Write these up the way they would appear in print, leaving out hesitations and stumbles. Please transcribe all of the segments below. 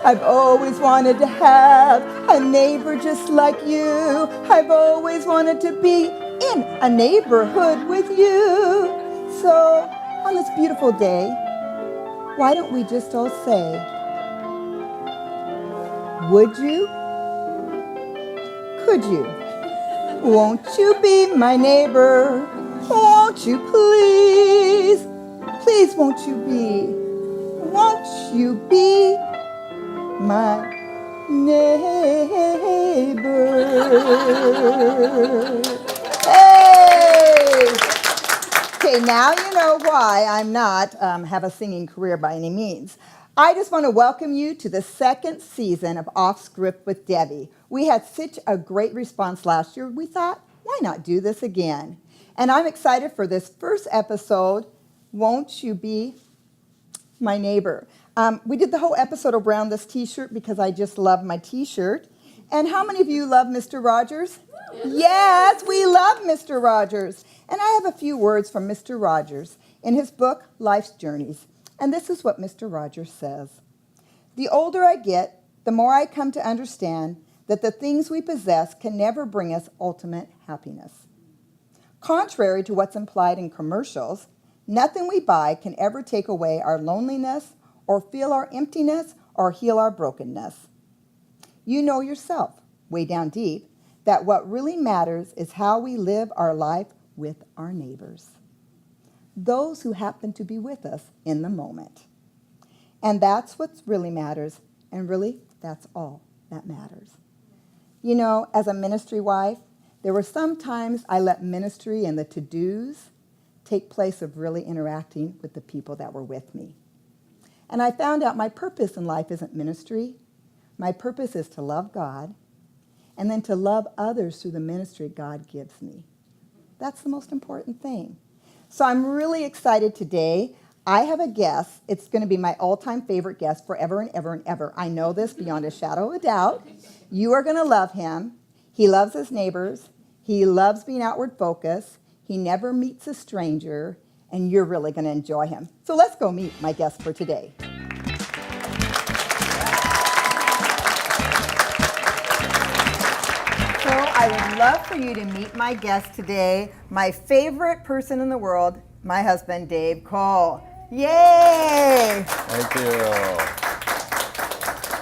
I've always wanted to have a neighbor just like you. I've always wanted to be in a neighborhood with you. So, on this beautiful day, why don't we just all say, would you? Could you? Won't you be my neighbor? Won't you please? Please won't you be my neighbor? Hey! Okay, now you know why I'm not have a singing career by any means. I just want to welcome you to the second season of Off Script with Debbie. We had such a great response last year. We thought, why not do this again? And I'm excited for this first episode, Won't You Be My Neighbor? We did the whole episode around this t-shirt because I just love my t-shirt. And how many of you love Mr. Rogers? Yes, we love Mr. Rogers. And I have a few words from Mr. Rogers in his book, Life's Journeys. And this is what Mr. Rogers says. The older I get, the more I come to understand that the things we possess can never bring us ultimate happiness. Contrary to what's implied in commercials, nothing we buy can ever take away our loneliness or fill our emptiness or heal our brokenness. You know yourself, way down deep, that what really matters is how we live our life with our neighbors, those who happen to be with us in the moment. And that's what really matters, and really, that's all that matters. You know, as a ministry wife, there were some times I let ministry and the to-dos take place of really interacting with the people that were with me. And I found out my purpose in life isn't ministry. My purpose is to love God and then to love others through the ministry God gives me. That's the most important thing. So I'm really excited today. I have a guest. It's going to be my all-time favorite guest forever and ever and ever. I know this beyond a shadow of a doubt. You are going to love him. He loves his neighbors. He loves being outward focused. He never meets a stranger, and you're really going to enjoy him. So let's go meet my guest for today. So I would love for you to meet my guest today, my favorite person in the world, my husband, Dave Cole. Yay! Thank you.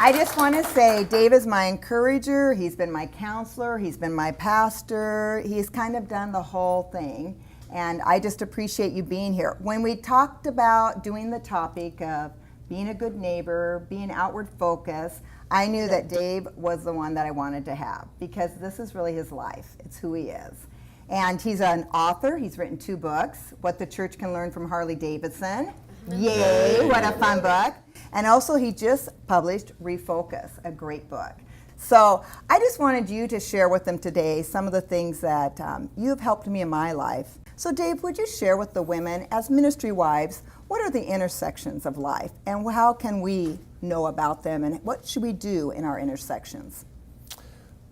I just want to say, Dave is my encourager. He's been my counselor. He's been my pastor. He's kind of done the whole thing. And I just appreciate you being here. When we talked about doing the topic of being a good neighbor, being outward focused, I knew that Dave was the one that I wanted to have because this is really his life. It's who he is. And he's an author. He's written 2 books, What the Church Can Learn from Harley Davidson. Yay, what a fun book. And also he just published Refocus, a great book. So I just wanted you to share with them today some of the things that you have helped me in my life. So Dave, would you share with the women, as ministry wives, what are the intersections of life and how can we know about them and what should we do in our intersections?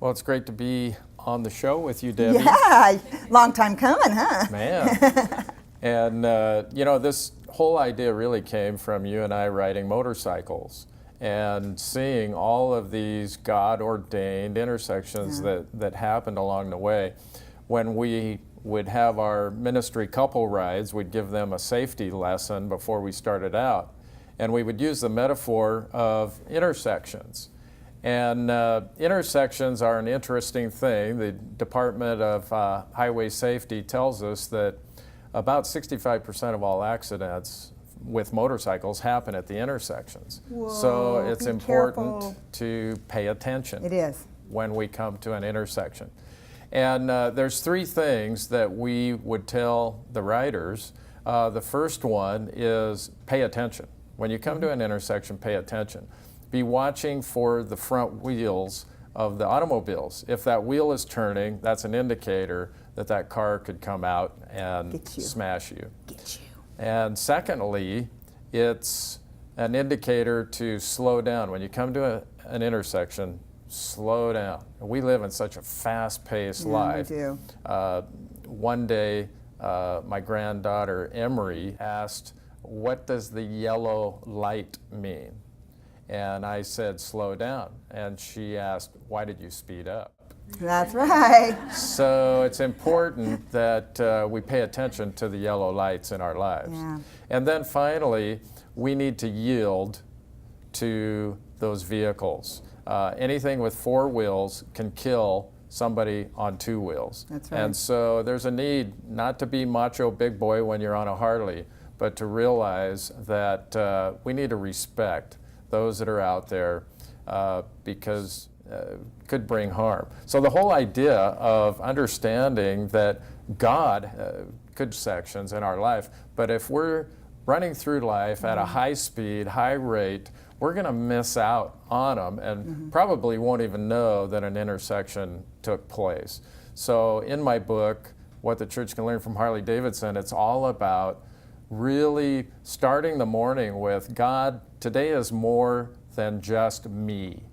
Well, it's great to be on the show with you, Debbie. Yeah, long time coming, huh? Man. And, this whole idea really came from you and I riding motorcycles and seeing all of these God-ordained intersections that happened along the way. When we would have our ministry couple rides, we'd give them a safety lesson before we started out. And we would use the metaphor of intersections. And intersections are an interesting thing. The Department of Highway Safety tells us that about 65% of all accidents with motorcycles happen at the intersections. Whoa, so it's important careful. to pay attention. It is. When we come to an intersection. And there's 3 things that we would tell the riders. The first one is pay attention. When you come to an intersection, pay attention. Be watching for the front wheels of the automobiles. If that wheel is turning, that's an indicator that that car could come out and smash you. Get you. And secondly, it's an indicator to slow down. When you come to an intersection, slow down. We live in such a fast-paced life. We do. One day, my granddaughter Emery asked, "What does the yellow light mean?" And I said, slow down. And she asked, why did you speed up? That's right. So it's important that we pay attention to the yellow lights in our lives. Yeah. And then finally, we need to yield to those vehicles. Anything with 4 wheels can kill somebody on 2 wheels. That's right. And so there's a need not to be macho big boy when you're on a Harley, but to realize that we need to respect those that are out there because could bring harm. So the whole idea of understanding that God, good sections in our life, but if we're running through life at a high speed, high rate, we're going to miss out on them and probably won't even know that an intersection took place. So in my book, What the Church Can Learn from Harley Davidson, it's all about really starting the morning with, God, today is more than just me.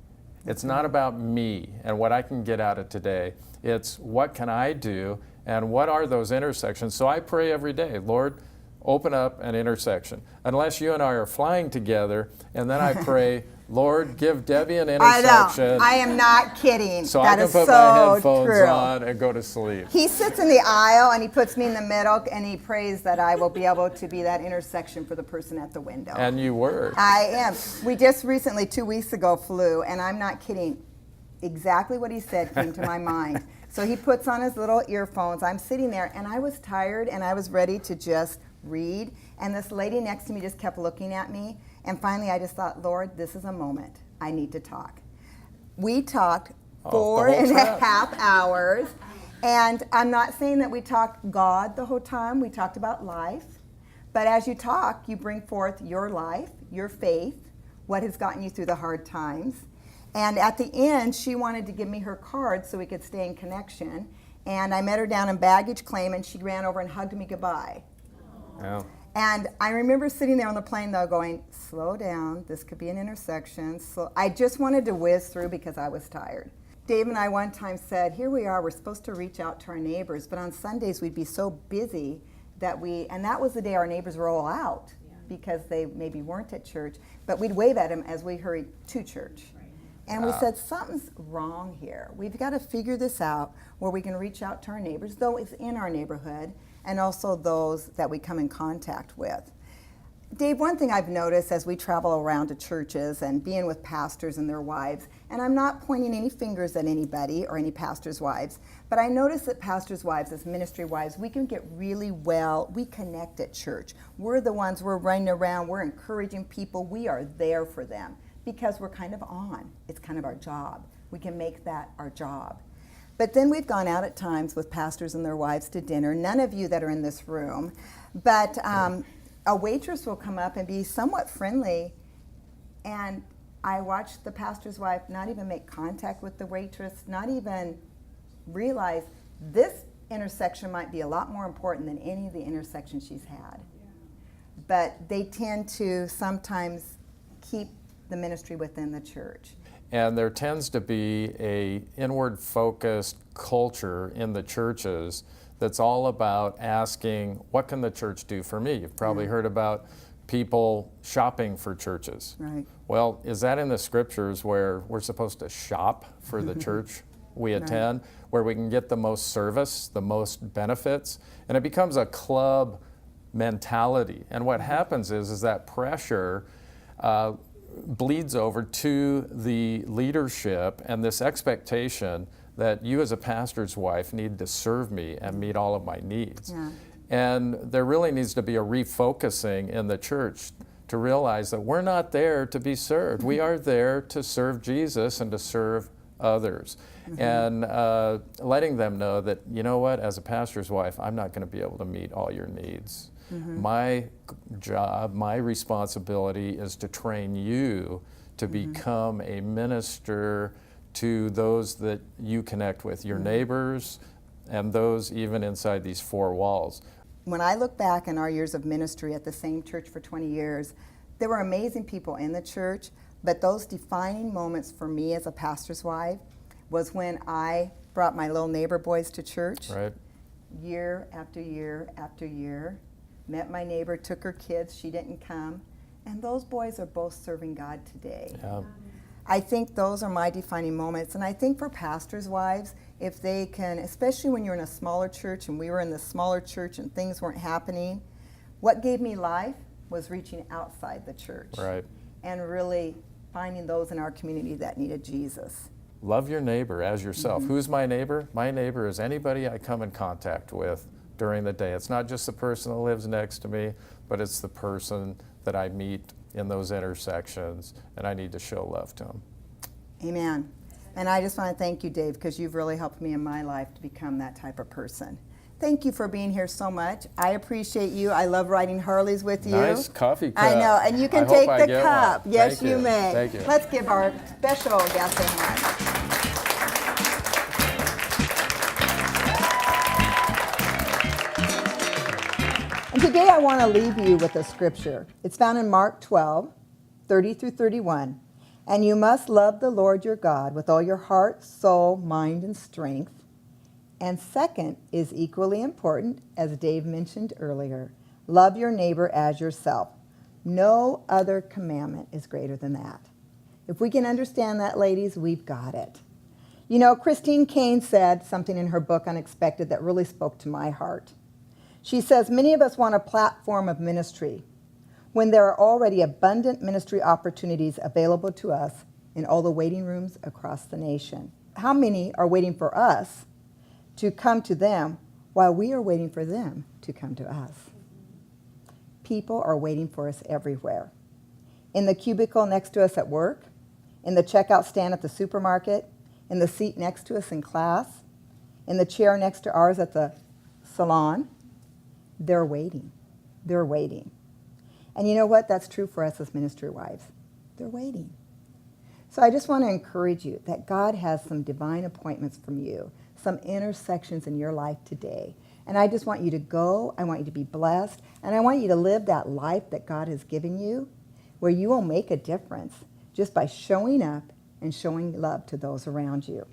It's not about me and what I can get out of today. It's what can I do and what are those intersections. So I pray every day, Lord, open up an intersection. Unless you and I are flying together, and then I pray, Lord, give Debbie an intersection. I am not kidding. So that I can is put so my headphones true. on and go to sleep. He sits in the aisle and he puts me in the middle and he prays that I will be able to be that intersection for the person at the window. And you were. I am. We just recently, 2 weeks ago, flew, and I'm not kidding. Exactly what he said came to my mind. So he puts on his little earphones. I'm sitting there, and I was tired, and I was ready to just read. And this lady next to me just kept looking at me. And finally, I just thought, Lord, this is a moment. I need to talk. We talked 4.5 hours. And I'm not saying that we talked God the whole time. We talked about life. But as you talk, you bring forth your life, your faith, what has gotten you through the hard times. And at the end, she wanted to give me her card so we could stay in connection. And I met her down in baggage claim, and she ran over and hugged me goodbye. Yeah. And I remember sitting there on the plane, though, going, slow down. This could be an intersection. So I just wanted to whiz through because I was tired. Dave and I one time said, here we are, we're supposed to reach out to our neighbors, but on Sundays we'd be so busy and that was the day our neighbors were all out because they maybe weren't at church, but we'd wave at them as we hurried to church. And we said, something's wrong here. We've got to figure this out where we can reach out to our neighbors, though it's in our neighborhood, and also those that we come in contact with. Dave, one thing I've noticed as we travel around to churches and being with pastors and their wives, and I'm not pointing any fingers at anybody or any pastors' wives, but I notice that pastors' wives, as ministry wives, we can get really well, we connect at church. We're the ones, we're running around, we're encouraging people, we are there for them because we're kind of on. It's kind of our job. We can make that our job. But then we've gone out at times with pastors and their wives to dinner, none of you that are in this room, but a waitress will come up and be somewhat friendly, and I watch the pastor's wife not even make contact with the waitress, not even realize this intersection might be a lot more important than any of the intersections she's had. But they tend to sometimes keep the ministry within the church. And there tends to be a inward-focused culture in the churches that's all about asking, what can the church do for me? You've probably heard about people shopping for churches. Right. Well, is that in the scriptures where we're supposed to shop for the church we attend, where we can get the most service, the most benefits? And it becomes a club mentality. And what happens is that pressure bleeds over to the leadership and this expectation that you as a pastor's wife need to serve me and meet all of my needs. Yeah. And there really needs to be a refocusing in the church to realize that we're not there to be served. We are there to serve Jesus and to serve others. And letting them know that, you know what, as a pastor's wife, I'm not going to be able to meet all your needs. My job, my responsibility is to train you to become a minister to those that you connect with, your neighbors, and those even inside these 4 walls. When I look back in our years of ministry at the same church for 20 years, there were amazing people in the church, but those defining moments for me as a pastor's wife was when I brought my little neighbor boys to church. Right. Year after year after year. Met my neighbor, took her kids, she didn't come. And those boys are both serving God today. Yeah. I think those are my defining moments. And I think for pastors' wives, if they can, especially when you're in a smaller church, and we were in the smaller church and things weren't happening, what gave me life was reaching outside the church. Right. And really finding those in our community that needed Jesus. Love your neighbor as yourself. Who's my neighbor? My neighbor is anybody I come in contact with during the day. It's not just the person that lives next to me, but it's the person that I meet in those intersections, and I need to show love to them. Amen. And I just want to thank you, Dave, because you've really helped me in my life to become that type of person. Thank you for being here so much. I appreciate you. I love riding Harleys with you. Nice coffee cup. I know, and you can I take hope I the get cup. one. Yes, Thank you may. Thank you. Let's give our special guest a hand. And today I want to leave you with a scripture. It's found in Mark 12, 30 through 31. And you must love the Lord your God with all your heart, soul, mind, and strength. And second is equally important, as Dave mentioned earlier, love your neighbor as yourself. No other commandment is greater than that. If we can understand that, ladies, we've got it. You know, Christine Caine said something in her book, Unexpected, that really spoke to my heart. She says, many of us want a platform of ministry when there are already abundant ministry opportunities available to us in all the waiting rooms across the nation. How many are waiting for us to come to them while we are waiting for them to come to us? People are waiting for us everywhere. In the cubicle next to us at work, in the checkout stand at the supermarket, in the seat next to us in class, in the chair next to ours at the salon. They're waiting. They're waiting. And you know what? That's true for us as ministry wives. They're waiting. So I just want to encourage you that God has some divine appointments from you, some intersections in your life today. And I just want you to go. I want you to be blessed. And I want you to live that life that God has given you, where you will make a difference just by showing up and showing love to those around you.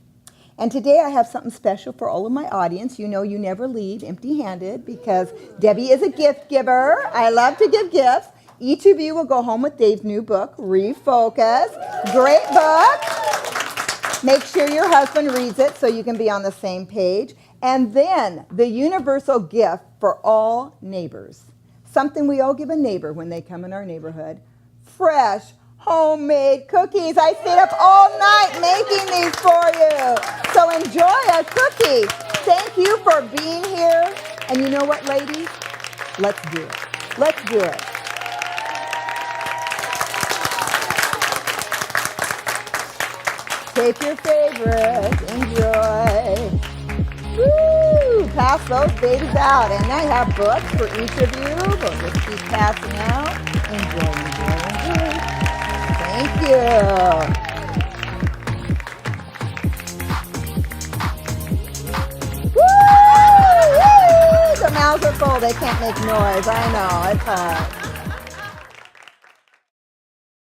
And today I have something special for all of my audience. You know you never leave empty-handed because Debbie is a gift giver. I love to give gifts. Each of you will go home with Dave's new book, Refocus. Great book. Make sure your husband reads it so you can be on the same page. And then the universal gift for all neighbors. Something we all give a neighbor when they come in our neighborhood. Fresh, homemade cookies. I stayed up all night making these for you. So enjoy a cookie. Thank you for being here. And you know what, ladies? Let's do it. Let's do it. Take your favorite. Enjoy. Woo! Pass those babies out. And I have books for each of you. We'll just keep passing out. Enjoy, enjoy, enjoy. Thank you. Woo! Woo! The mouths are full. They can't make noise. I know. It's hard.